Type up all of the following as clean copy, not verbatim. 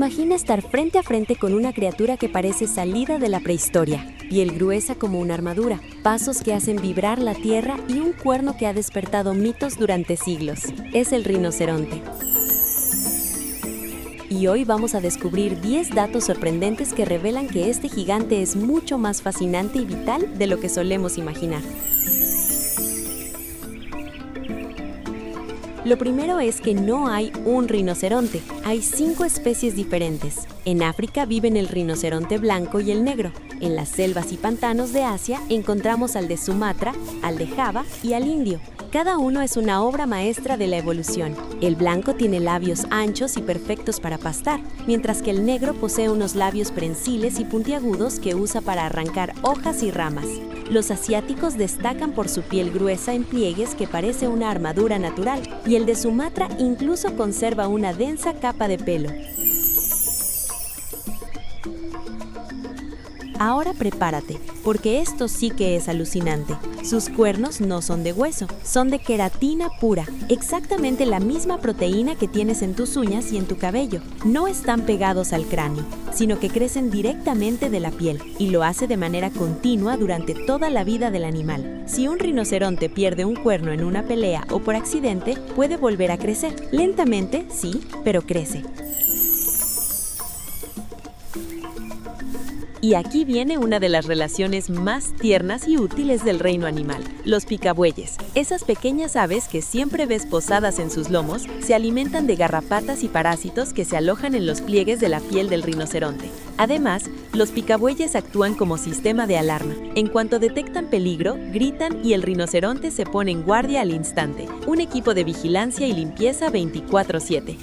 Imagina estar frente a frente con una criatura que parece salida de la prehistoria, piel gruesa como una armadura, pasos que hacen vibrar la tierra y un cuerno que ha despertado mitos durante siglos. Es el rinoceronte. Y hoy vamos a descubrir 10 datos sorprendentes que revelan que este gigante es mucho más fascinante y vital de lo que solemos imaginar. Lo primero es que no hay un rinoceronte, hay 5 especies diferentes. En África viven el rinoceronte blanco y el negro. En las selvas y pantanos de Asia encontramos al de Sumatra, al de Java y al indio. Cada uno es una obra maestra de la evolución. El blanco tiene labios anchos y perfectos para pastar, mientras que el negro posee unos labios prensiles y puntiagudos que usa para arrancar hojas y ramas. Los asiáticos destacan por su piel gruesa en pliegues que parece una armadura natural, y el de Sumatra incluso conserva una densa capa de pelo. Ahora prepárate, porque esto sí que es alucinante. Sus cuernos no son de hueso, son de queratina pura, exactamente la misma proteína que tienes en tus uñas y en tu cabello. No están pegados al cráneo, sino que crecen directamente de la piel, y lo hace de manera continua durante toda la vida del animal. Si un rinoceronte pierde un cuerno en una pelea o por accidente, puede volver a crecer. Lentamente, sí, pero crece. Y aquí viene una de las relaciones más tiernas y útiles del reino animal, los picabueyes. Esas pequeñas aves que siempre ves posadas en sus lomos, se alimentan de garrapatas y parásitos que se alojan en los pliegues de la piel del rinoceronte. Además, los picabueyes actúan como sistema de alarma. En cuanto detectan peligro, gritan y el rinoceronte se pone en guardia al instante. Un equipo de vigilancia y limpieza 24/7.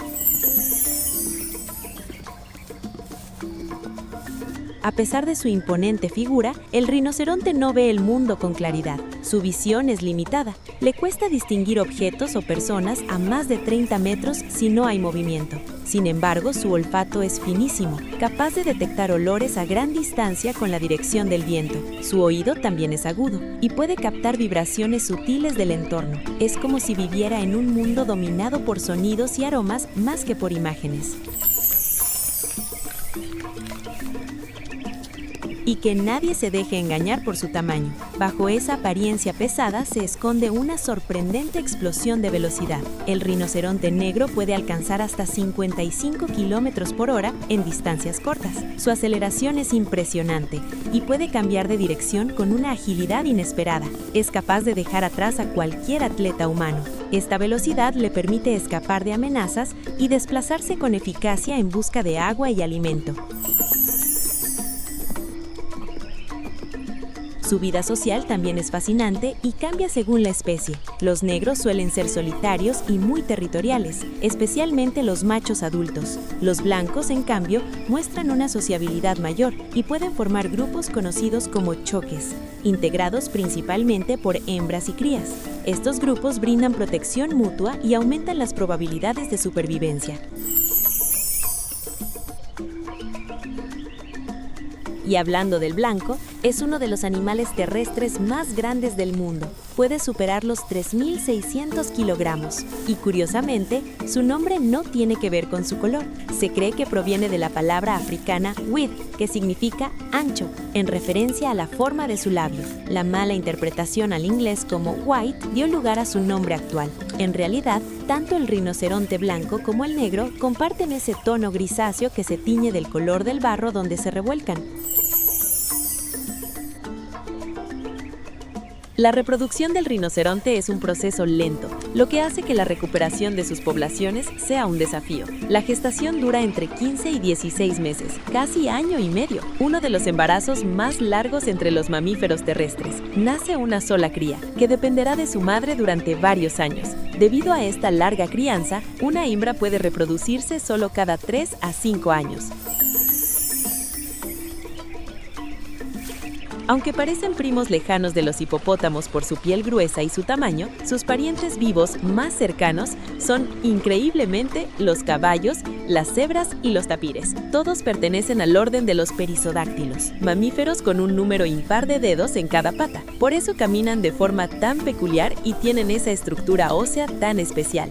A pesar de su imponente figura, el rinoceronte no ve el mundo con claridad. Su visión es limitada. Le cuesta distinguir objetos o personas a más de 30 metros si no hay movimiento. Sin embargo, su olfato es finísimo, capaz de detectar olores a gran distancia con la dirección del viento. Su oído también es agudo y puede captar vibraciones sutiles del entorno. Es como si viviera en un mundo dominado por sonidos y aromas más que por imágenes. Y que nadie se deje engañar por su tamaño. Bajo esa apariencia pesada se esconde una sorprendente explosión de velocidad. El rinoceronte negro puede alcanzar hasta 55 km/h en distancias cortas. Su aceleración es impresionante y puede cambiar de dirección con una agilidad inesperada. Es capaz de dejar atrás a cualquier atleta humano. Esta velocidad le permite escapar de amenazas y desplazarse con eficacia en busca de agua y alimento. Su vida social también es fascinante y cambia según la especie. Los negros suelen ser solitarios y muy territoriales, especialmente los machos adultos. Los blancos, en cambio, muestran una sociabilidad mayor y pueden formar grupos conocidos como choques, integrados principalmente por hembras y crías. Estos grupos brindan protección mutua y aumentan las probabilidades de supervivencia. Y hablando del blanco, es uno de los animales terrestres más grandes del mundo. Puede superar los 3.600 kilogramos. Y curiosamente, su nombre no tiene que ver con su color. Se cree que proviene de la palabra africana "wid", que significa ancho, en referencia a la forma de su labio. La mala interpretación al inglés como white dio lugar a su nombre actual. En realidad, tanto el rinoceronte blanco como el negro comparten ese tono grisáceo que se tiñe del color del barro donde se revuelcan. La reproducción del rinoceronte es un proceso lento, lo que hace que la recuperación de sus poblaciones sea un desafío. La gestación dura entre 15 y 16 meses, casi año y medio, uno de los embarazos más largos entre los mamíferos terrestres. Nace una sola cría, que dependerá de su madre durante varios años. Debido a esta larga crianza, una hembra puede reproducirse solo cada 3 a 5 años. Aunque parecen primos lejanos de los hipopótamos por su piel gruesa y su tamaño, sus parientes vivos más cercanos son, increíblemente, los caballos, las cebras y los tapires. Todos pertenecen al orden de los perisodáctilos, mamíferos con un número impar de dedos en cada pata. Por eso caminan de forma tan peculiar y tienen esa estructura ósea tan especial.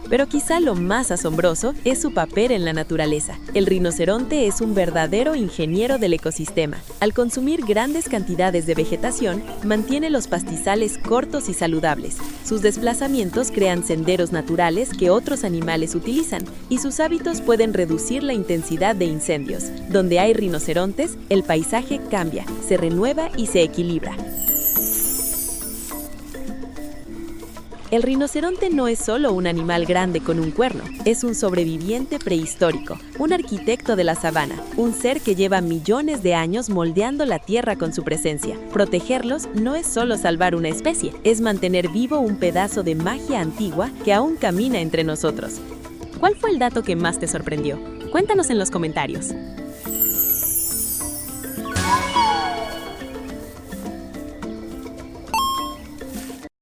Pero quizá lo más asombroso es su papel en la naturaleza. El rinoceronte es un verdadero ingeniero del ecosistema. Al consumir grandes cantidades de vegetación, mantiene los pastizales cortos y saludables. Sus desplazamientos crean senderos naturales que otros animales utilizan, y sus hábitos pueden reducir la intensidad de incendios. Donde hay rinocerontes, el paisaje cambia, se renueva y se equilibra. El rinoceronte no es solo un animal grande con un cuerno, es un sobreviviente prehistórico, un arquitecto de la sabana, un ser que lleva millones de años moldeando la tierra con su presencia. Protegerlos no es solo salvar una especie, es mantener vivo un pedazo de magia antigua que aún camina entre nosotros. ¿Cuál fue el dato que más te sorprendió? Cuéntanos en los comentarios.